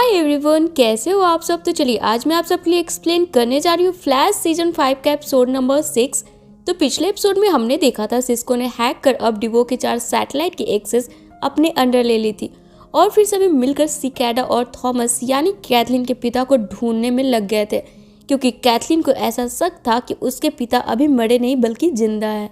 Hi everyone, कैसे हो आप सब। तो चलिए आज मैं आप सबके लिए एक्सप्लेन करने जा रही हूँ फ्लैश सीजन 5 का एपिसोड नंबर 6। तो पिछले एपिसोड में हमने देखा था सिस्को ने हैक कर अब डिवो के 4 सैटेलाइट की एक्सेस अपने अंडर ले ली थी और फिर सभी मिलकर सिकैडा और थॉमस यानी कैथलीन के पिता को ढूंढने में लग गए थे, क्योंकि कैथलीन को ऐसा शक था कि उसके पिता अभी मरे नहीं बल्कि जिंदा है।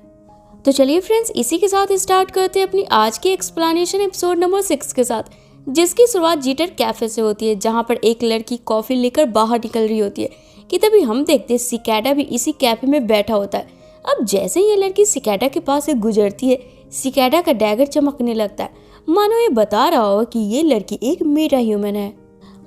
तो चलिए फ्रेंड्स, इसी के साथ स्टार्ट करते हैं अपनी आज की एक्सप्लेनेशन एपिसोड नंबर 6 के साथ, जिसकी शुरुआत जीटर कैफे से होती है, जहां पर एक लड़की कॉफी लेकर बाहर निकल रही होती है कि तभी हम देखते हैं सिकैडा भी इसी कैफे में बैठा होता है। अब जैसे ही ये लड़की सिकैडा के पास से गुजरती है, सिकैडा का डैगर चमकने लगता है, मानो ये बता रहा हो कि ये लड़की एक मेटा ह्यूमन है।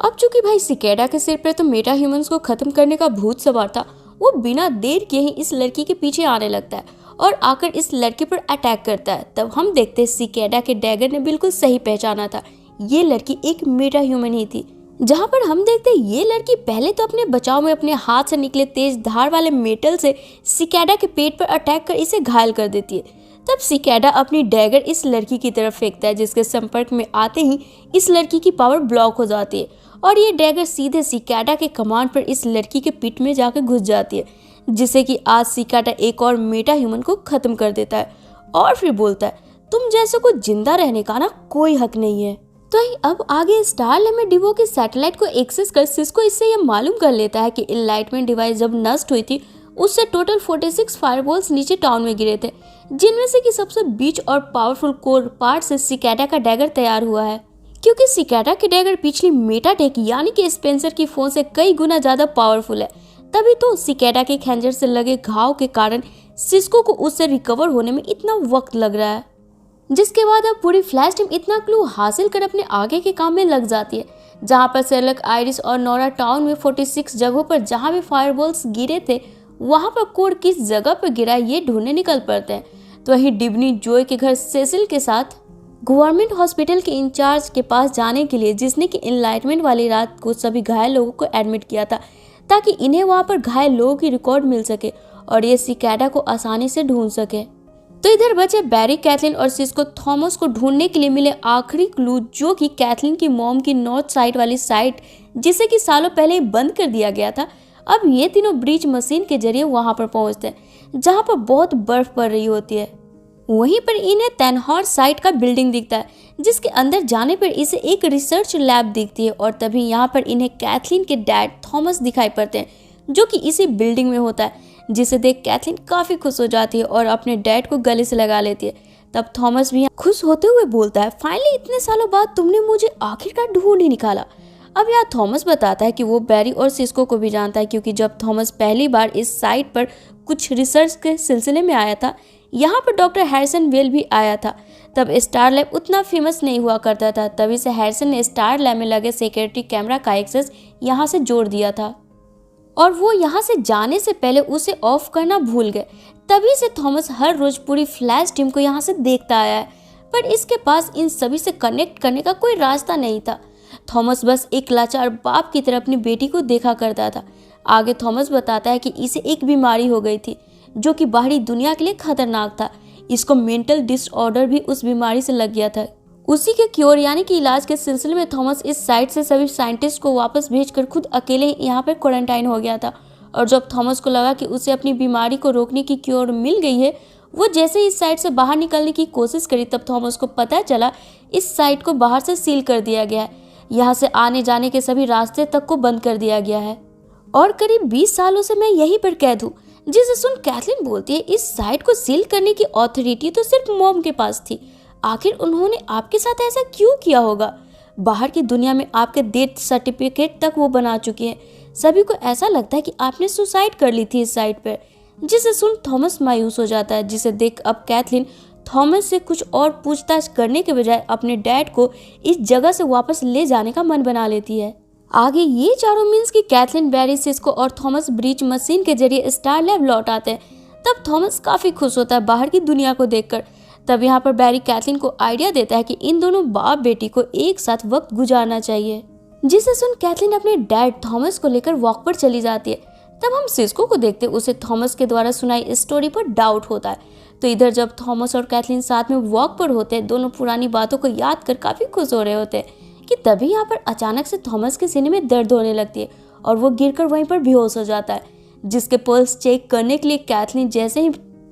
अब चूंकि भाई सिकैडा के सिर पर तो मेटा ह्यूमंस को खत्म करने का भूत सवार था, वो बिना देर किए ही इस लड़की के पीछे आने लगता है और आकर इस लड़की पर अटैक करता है। तब हम देखते हैं सिकैडा के डैगर ने बिल्कुल सही पहचाना था, ये लड़की एक मेटा ह्यूमन ही थी। जहां पर हम देखते हैं ये लड़की पहले तो अपने बचाव में अपने हाथ से निकले तेज धार वाले मेटल से सिकैडा के पेट पर अटैक कर इसे घायल कर देती है। तब सिकैडा अपनी डैगर इस लड़की की तरफ फेंकता है, जिसके संपर्क में आते ही इस लड़की की पावर ब्लॉक हो जाती है और ये डैगर सीधे सिकैडा के कमांड पर इस लड़की के पीठ में जाकर घुस जाती है, जिससे कि आज सिकैडा एक और मेटा ह्यूमन को खत्म कर देता है और फिर बोलता है, तुम जैसे को जिंदा रहने का ना कोई हक नहीं है। तो अब आगे स्टार लैब में डिवो के सैटेलाइट को एक्सेस कर सिस्को इससे यह मालूम कर लेता है कि इनलाइटमेंट डिवाइस जब नष्ट हुई थी उससे टोटल 46 फायरबॉल्स नीचे टाउन में गिरे थे, जिनमें से कि सबसे बीच और पावरफुल कोर पार्ट से सिकैडा का डैगर तैयार हुआ है। क्योंकि सिकैडा के डैगर पिछली मेटाटेक यानी कि स्पेंसर की फोन से कई गुना ज्यादा पावरफुल है, तभी तो सिकैडा के खंजर से लगे घाव के कारण सिस्को को उससे रिकवर होने में इतना वक्त लग रहा है। जिसके बाद अब पूरी फ्लैश टीम इतना क्लू हासिल कर अपने आगे के काम में लग जाती है, जहां पर सेरलक, आइरिस और नोरा टाउन में 46 जगहों पर जहां भी फायरबॉल्स गिरे थे वहां पर कोड किस जगह पर गिरा ये ढूंढने निकल पड़ते हैं। तो वहीं डिब्नी जोय के घर सेसिल के साथ गवर्नमेंट हॉस्पिटल के इंचार्ज के पास जाने के लिए, जिसने कि इनलाइटमेंट वाली रात को सभी घायल लोगों को एडमिट किया था ताकि इन्हें वहां पर घायल लोगों की रिकॉर्ड मिल सके और ये सिकैडा को आसानी से ढूंढ सके। तो इधर बचे बैरी, कैथलीन और सिस्को थॉमस को ढूंढने के लिए मिले आखिरी क्लू, जो कि कैथलीन की मॉम की नॉर्थ साइड वाली साइट, जिसे कि सालों पहले ही बंद कर दिया गया था। अब ये तीनों ब्रीच मशीन के जरिए वहां पर पहुंचते हैं जहां पर बहुत बर्फ पड़ रही होती है। वहीं पर इन्हें तेनहॉर साइट का बिल्डिंग दिखता है, जिसके अंदर जाने पर इसे एक रिसर्च लैब दिखती है और तभी यहाँ पर इन्हें कैथलीन के डैड थॉमस दिखाई पड़ते हैं, जो कि इसी बिल्डिंग में होता है, जिसे देख कैथलीन काफी खुश हो जाती है और अपने डैड को गले से लगा लेती है। तब थॉमस भी खुश होते हुए बोलता है, फाइनली इतने सालों बाद तुमने मुझे आखिरकार ढूंढ ही निकाला। अब यहाँ थॉमस बताता है कि वो बैरी और सिस्को को भी जानता है, क्योंकि जब थॉमस पहली बार इस साइट पर कुछ रिसर्च के सिलसिले में आया था, यहाँ पर डॉक्टर हैरिसन वेल भी आया था। तब स्टार लैब उतना फेमस नहीं हुआ करता था, तभी से हैरिसन ने स्टार लैब में लगे सिक्योरिटी कैमरा का एक्सेस यहाँ से जोड़ दिया था और वो यहाँ से जाने से पहले उसे ऑफ करना भूल गए। तभी से थॉमस हर रोज पूरी फ्लैश टीम को यहाँ से देखता आया है, पर इसके पास इन सभी से कनेक्ट करने का कोई रास्ता नहीं था। थॉमस बस एक लाचार बाप की तरह अपनी बेटी को देखा करता था। आगे थॉमस बताता है कि इसे एक बीमारी हो गई थी जो कि बाहरी दुनिया के लिए खतरनाक था। इसको मेंटल डिसऑर्डर भी उस बीमारी से लग गया था। उसी के क्योर यानी कि इलाज के सिलसिले में थॉमस इस साइट से सभी साइंटिस्ट को वापस भेजकर खुद अकेले यहाँ पर क्वारंटाइन हो गया था। और जब थॉमस को लगा कि उसे अपनी बीमारी को रोकने की क्योर मिल गई है, वो जैसे इस साइट से बाहर निकलने की कोशिश करी, तब थॉमस को पता चला इस साइट को बाहर से सील कर दिया गया है। यहाँ से आने जाने के सभी रास्ते तक को बंद कर दिया गया है और करीब 20 सालों से मैं यहीं पर कैद हूँ। जिसे सुन कैथलीन बोलती है, इस साइट को सील करने की ऑथोरिटी तो सिर्फ मॉम के पास थी, आखिर उन्होंने आपके साथ ऐसा क्यों किया होगा? बाहर की दुनिया में आपके डेथ सर्टिफिकेट तक वो बना चुकी है। सभी को ऐसा लगता है कि आपने सुसाइड कर ली थी इस साइट पर। जिसे सुन थॉमस मायूस हो जाता है, जिसे देख अब कैथलीन थॉमस से कुछ और पूछताछ करने के बजाय अपने डैड को इस जगह से वापस ले जाने का मन बना लेती है। आगे ये चारों मीन्स की कैथलीन, बैरी, सिस्को और थॉमस ब्रीच मशीन के जरिए स्टार लैब लौट आते हैं। तब थॉमस काफी खुश होता है बाहर की दुनिया को देखकर। तब यहाँ पर बैरी कैथलीन को आइडिया देता है कि इन दोनों बाप बेटी को एक साथ वक्त गुजारना चाहिए। जिसे सुन कैथलीन अपने डैड थॉमस को लेकर वॉक पर चली जाती है। तब हम सिस्को को देखते, उसे थॉमस के द्वारा सुनाई स्टोरी पर डाउट होता है। तो इधर जब थॉमस और कैथलीन साथ में वॉक पर होते हैं, दोनों पुरानी बातों को याद कर काफी खुश हो रहे होते हैं, कि तभी यहाँ पर अचानक से थॉमस के सीने में दर्द होने लगती है और वो गिरकर वहीं पर बेहोश हो जाता है, जिसके पल्स चेक करने के लिए कैथलीन जैसे ही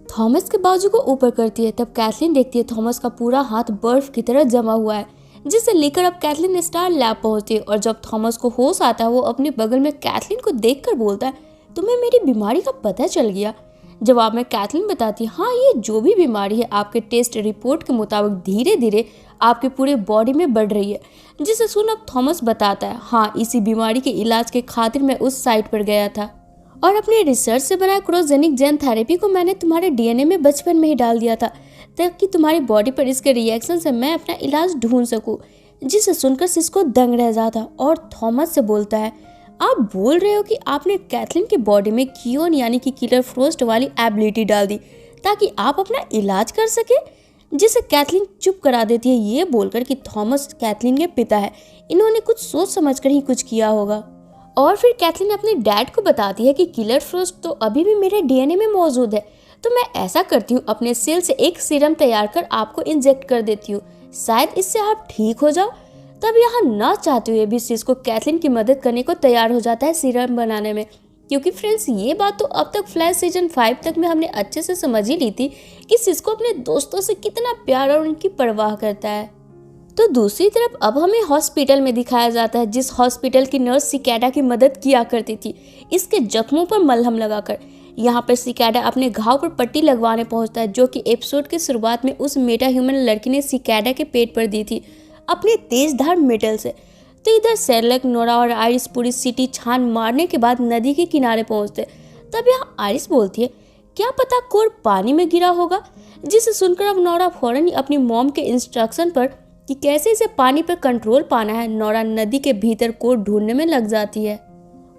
थॉमस के बाजू को ऊपर करती है, तब कैथलीन देखती है थॉमस का पूरा हाथ बर्फ की तरह जमा हुआ है, जिसे लेकर अब कैथलीन स्टार लैब पहुंचती है। और जब थॉमस को होश आता है, वो अपने बगल में कैथलीन को देखकर बोलता है, तुम्हें मेरी बीमारी का पता चल गया। जवाब में कैथलीन बताती है, हाँ, ये जो भी बीमारी है आपके टेस्ट रिपोर्ट के मुताबिक धीरे धीरे आपके पूरे बॉडी में बढ़ रही है। जिसे सुन अब थॉमस बताता है, हाँ, इसी बीमारी के इलाज के खातिर मैं उस साइट पर गया था और अपने रिसर्च से बनाए क्रोजेनिक जेन थेरेपी को मैंने तुम्हारे डीएनए में बचपन में ही डाल दिया था, ताकि तुम्हारी बॉडी पर इसके रिएक्शन से मैं अपना इलाज ढूंढ सकूं। जिसे सुनकर सिस्को दंग रह जाता और थॉमस से बोलता है, आप बोल रहे हो कि आपने कैथलीन की बॉडी में कियोन यानी कि किलर फ्रोस्ट वाली एबिलिटी डाल दी ताकि आप अपना इलाज कर सके। जिसे कैथलीन चुप करा देती है, ये बोलकर कि थॉमस कैथलीन के पिता है, इन्होंने कुछ सोच समझकर ही कुछ किया होगा। और फिर कैथलीन अपने डैड को बताती है कि किलर फ्रोस्ट तो अभी भी मेरे डीएनए में मौजूद है, तो मैं ऐसा करती हूँ, अपने सेल से एक सीरम तैयार कर आपको इंजेक्ट कर देती हूँ, शायद इससे आप ठीक हो जाओ। तब यहाँ न चाहते हुए भी सिस्को कैथलीन की मदद करने को तैयार हो जाता है सीरम बनाने में, क्योंकि फ्रेंड्स ये बात तो अब तक फ्लैश सीजन 5 तक में हमने अच्छे से समझ ही ली थी कि सिस्को अपने दोस्तों से कितना प्यार और उनकी परवाह करता है। तो दूसरी तरफ अब हमें हॉस्पिटल में दिखाया जाता है, जिस हॉस्पिटल की नर्स सिकैडा की मदद किया करती थी इसके जख्मों पर मलहम लगाकर। यहाँ पर सिकैडा अपने घाव पर पट्टी लगवाने पहुंचता है, जो कि एपिसोड के शुरुआत में उस मेटा ह्यूमन लड़की ने सिकैडा के पेट पर दी थी अपने तेजधार मेटल से। तो इधर शेरलॉक, नोरा और आइरिस पूरी सिटी छान मारने के बाद नदी के किनारे पहुंचते। तब यहाँ आइरिस बोलती है, क्या पता कोर पानी में गिरा होगा। जिसे सुनकर अब नोरा फौरन ही अपनी मॉम के इंस्ट्रक्शन पर कि कैसे इसे पानी पर कंट्रोल पाना है, नोरा नदी के भीतर कोर ढूंढने में लग जाती है।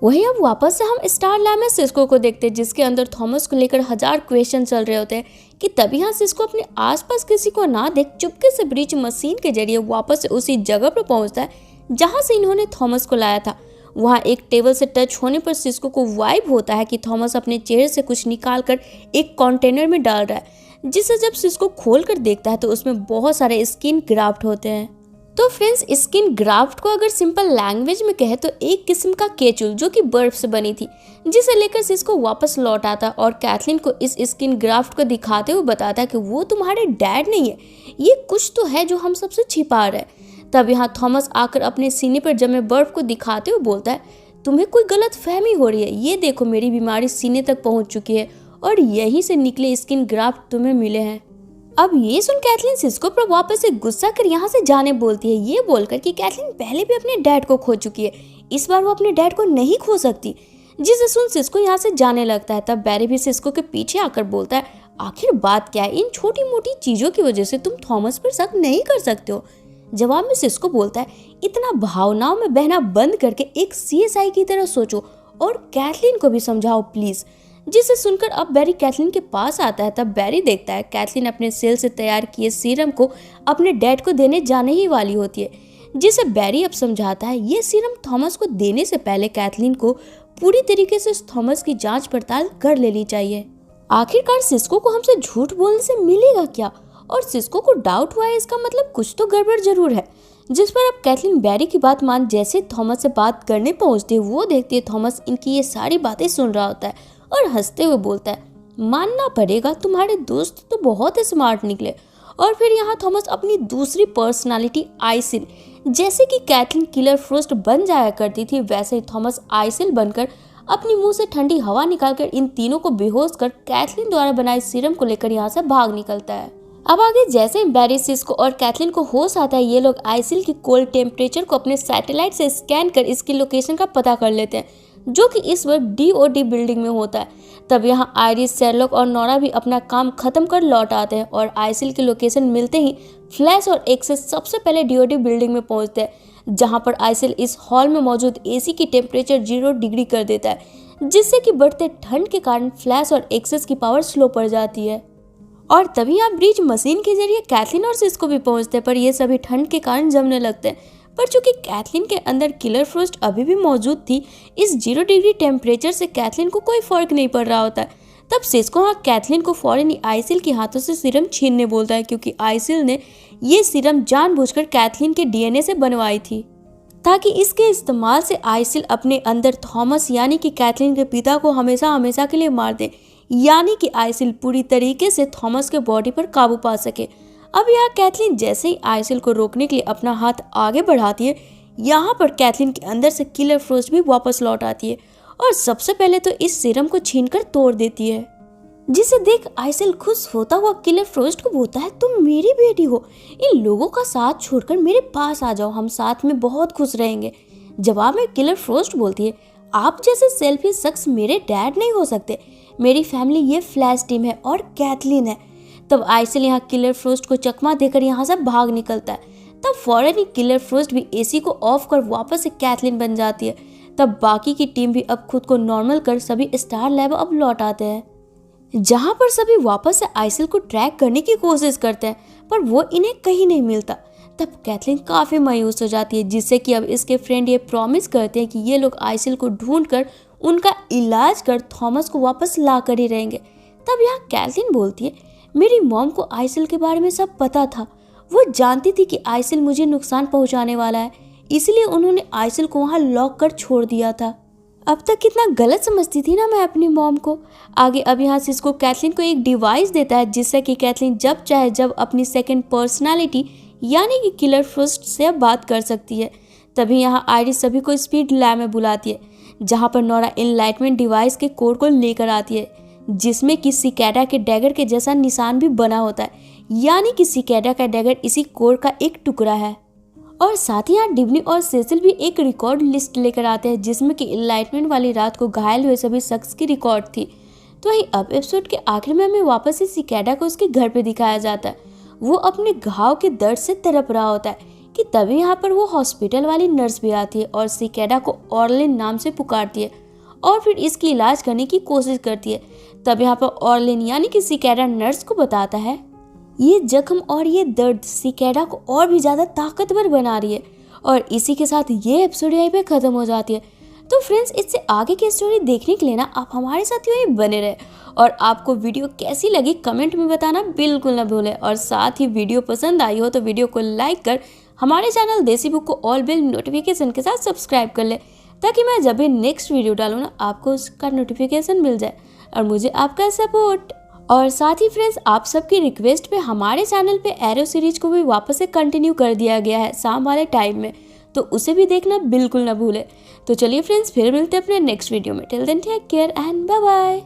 वहीं अब वापस से हम स्टार लैब में सिस्को को देखते हैं, जिसके अंदर थॉमस को लेकर 1000 क्वेश्चन चल रहे होते हैं कि तभी यहाँ सिस्को अपने आसपास किसी को ना देख चुपके से ब्रीच मशीन के जरिए वापस से उसी जगह पर पहुंचता है जहां से इन्होंने थॉमस को लाया था। वहां एक टेबल से टच होने पर सिस्को को वाइब होता है कि थॉमस अपने चेहरे से कुछ निकालकर एक कंटेनर में डाल रहा है, जिसे जब सिस्को खोलकर देखता है तो उसमें बहुत सारे स्किन ग्राफ्ट होते हैं। तो फ्रेंड्स, स्किन ग्राफ्ट को अगर सिंपल लैंग्वेज में कहे तो एक किस्म का केचुल जो कि बर्फ से बनी थी, जिसे लेकर सिस्को वापस लौट आता और कैथलीन को इस स्किन ग्राफ्ट को दिखाते हुए बताता है कि वो तुम्हारे डैड नहीं है, ये कुछ तो है जो हम सबसे छिपा रहे हैं। तब यहाँ थॉमस आकर अपने सीने पर जमे बर्फ को दिखाते हुए बोलता है, तुम्हें कोई गलत फहमी हो रही है, ये देखो मेरी बीमारी सीने तक पहुंच चुकी है और यहीं से निकले स्किन ग्राफ्ट तुम्हें मिले हैं। अब ये सुन कैथलीन सिस्को पर वापस से गुस्सा कर यहाँ से जाने बोलती है, ये बोलकर कि कैथलीन पहले भी अपने डैड को खो चुकी है, इस बार वो अपने डैड को नहीं खो सकती। जिसे सुन सिस्को यहाँ से जाने लगता है। तब बैरी भी सिस्को के पीछे आकर बोलता है, आखिर बात क्या है, इन छोटी मोटी चीजों की वजह से तुम थॉमस पर शक नहीं कर सकते हो। जवाब में सिस्को बोलता है, इतना भावनाओं में बहना बंद करके एक सीएसआई की तरह सोचो और कैथलीन को भी समझाओ प्लीज। जिसे सुनकर अब बैरी कैथलीन के पास आता है। तब बैरी देखता है कैथलीन अपने सेल से तैयार किए सीरम को अपने डैड को देने जाने ही वाली होती है। जिसे बैरी अब समझाता है ये सीरम थॉमस को देने से पहले कैथलीन को पूरी तरीके से थॉमस की जांच पड़ताल कर लेनी चाहिए। आखिरकार सिस्को को हमसे झूठ बोलने से मिलेगा क्या, और सिस्को को डाउट हुआ है, इसका मतलब कुछ तो गड़बड़ जरूर है। जिस पर अब कैथलीन बैरी की बात मान जैसे थॉमस से बात करने पहुंचती है, वो देखती है थॉमस इनकी ये सारी बातें सुन रहा होता है और हंसते हुए बोलता है, मानना पड़ेगा तुम्हारे दोस्त तो बहुत ही स्मार्ट निकले। और फिर यहाँ थॉमस अपनी दूसरी पर्सनालिटी आइसिल, जैसे कि कैथलीन किलर फ्रोस्ट बन जाया करती थी वैसे ही थॉमस आइसिल बनकर अपनी मुंह से ठंडी हवा निकालकर इन तीनों को बेहोश कर कैथलीन द्वारा बनाए सीरम को लेकर यहाँ से भाग निकलता है। अब आगे जैसे बैरी, सिस्को और कैथलीन को होश आता है, ये लोग आइसिल की कोल्ड टेम्परेचर को अपने सैटेलाइट से स्कैन कर इसकी लोकेशन का पता कर लेते हैं, जो कि इस वक्त डीओडी बिल्डिंग में होता है। तब यहाँ आइरिस, शेरलॉक और नोरा भी अपना काम खत्म कर लौट आते हैं और आइसिल की लोकेशन मिलते ही फ्लैश और एक्सेस सबसे पहले डीओडी बिल्डिंग में पहुंचते हैं, जहां पर आइसिल इस हॉल में मौजूद एसी की टेम्परेचर 0 डिग्री कर देता है, जिससे कि बढ़ते ठंड के कारण फ्लैश और एक्सेस की पावर स्लो पड़ जाती है। और तभी आप ब्रीच मशीन के जरिए कैथलीन और सिस्को भी पहुंचते हैं, पर ये सभी ठंड के कारण जमने लगते हैं। पर चूंकि कैथलीन के अंदर किलर फ्रोस्ट अभी भी मौजूद थी, इस 0 डिग्री टेम्परेचर से कैथलीन को कोई फर्क नहीं पड़ रहा होता है। तब सिस्को वहाँ कैथलीन को फौरन ही आइसिल के हाथों से सीरम छीनने बोलता है, क्योंकि आइसिल ने ये सीरम जानबूझकर कैथलीन के डीएनए से बनवाई थी, ताकि इसके इस्तेमाल से आइसिल अपने अंदर थॉमस यानी कि कैथलीन के पिता को हमेशा हमेशा के लिए मार दे, यानी कि आइसिल पूरी तरीके से थॉमस के बॉडी पर काबू पा सके। अब यहाँ कैथलीन जैसे ही आइसिल को रोकने के लिए अपना हाथ आगे बढ़ाती है, यहाँ पर कैथलीन के अंदर से किलर फ्रोस्ट भी वापस लौट आती है और सबसे पहले तो इस सीरम को छीनकर तोड़ देती है, जिसे देख आइसिल खुश होता हुआ किलर फ्रोस्ट को बोलता है, तुम मेरी बेटी हो, इन लोगों का साथ छोड़कर मेरे पास आ जाओ, हम साथ में बहुत खुश रहेंगे। जवाब में किलर फ्रोस्ट बोलती है, आप जैसे सेल्फिश शख्स मेरे डैड नहीं हो सकते, मेरी फैमिली ये फ्लैश टीम है और कैथलीन है। तब आइसिल यहाँ किलर फ्रोस्ट को चकमा देकर यहाँ से भाग निकलता है। तब फौरन ही किलर फ्रोस्ट भी एसी को ऑफ कर वापस से कैथलीन बन जाती है। तब बाकी की टीम भी अब खुद को नॉर्मल कर सभी स्टार लैब अब लौट आते हैं, जहाँ पर सभी वापस से आइसिल को ट्रैक करने की कोशिश करते हैं, पर वो इन्हें कहीं नहीं मिलता। तब कैथलीन काफी मायूस हो जाती है, जिससे कि अब इसके फ्रेंड ये प्रॉमिस करते हैं कि ये लोग आइसिल को ढूंढकर उनका इलाज कर थॉमस को वापस ला कर ही रहेंगे। तब यहाँ कैथलीन बोलती है, मेरी मॉम को आइसिल के बारे में सब पता था, वो जानती थी कि आइसिल मुझे नुकसान पहुंचाने वाला है, इसलिए उन्होंने आइसिल को वहां लॉक कर छोड़ दिया था। अब तक कितना गलत समझती थी ना मैं अपनी मॉम को। आगे अब यहाँ सिस्को कैथलीन को एक डिवाइस देता है, जिससे कि कैथलीन जब चाहे जब अपनी सेकंड पर्सनालिटी यानी कि किलर फ्रोस्ट से बात कर सकती है। तभी यहाँ आइरिस सभी को स्पीड लैब में बुलाती है, जहाँ पर नोरा इनलाइटमेंट डिवाइस के कोड को लेकर आती है, जिसमें कि सिकेडा के डैगर के जैसा निशान भी बना होता है, यानी कि सिकेडा का डैगर इसी कोड का एक टुकड़ा है। और साथ ही यहाँ डिब्नी और सेसिल भी एक रिकॉर्ड लिस्ट लेकर आते हैं, जिसमें कि इनलाइटमेंट वाली रात को घायल हुए सभी शख्स की रिकॉर्ड थी। तो वहीं अब एपिसोड के आखिर में हमें वापस से सिकेडा को उसके घर पे दिखाया जाता है। वो अपने घाव के दर्द से तड़प रहा होता है कि तभी यहाँ पर वो हॉस्पिटल वाली नर्स भी आती है और सिकेडा को ऑर्लिन नाम से पुकारती है और फिर इसकी इलाज करने की कोशिश करती है। तब यहाँ पर ऑर्लिन यानी कि सिकेडा नर्स को बताता है, ये जख्म और ये दर्द सिकेडा को और भी ज्यादा ताकतवर बना रही है। और इसी के साथ ये एपिसोड यहीं पे खत्म हो जाती है। तो फ्रेंड्स, इससे आगे की स्टोरी देखने के लिए ना आप हमारे साथ यहीं बने रहे। और आपको वीडियो कैसी लगी कमेंट में बताना बिल्कुल ना भूलें। और साथ ही वीडियो पसंद आई हो तो वीडियो को लाइक कर हमारे चैनल देसी बुक को ऑल बेल नोटिफिकेशन के साथ सब्सक्राइब कर ले, ताकि मैं जब भी नेक्स्ट वीडियो डालूँ ना आपको उसका नोटिफिकेशन मिल जाए और मुझे आपका सपोर्ट। और साथ ही फ्रेंड्स, आप सबकी रिक्वेस्ट पे हमारे चैनल पे एरो सीरीज को भी वापस से कंटिन्यू कर दिया गया है शाम वाले टाइम में, तो उसे भी देखना बिल्कुल ना भूले। तो चलिए फ्रेंड्स, फिर मिलते हैं अपने नेक्स्ट वीडियो में। Till then take care and bye bye.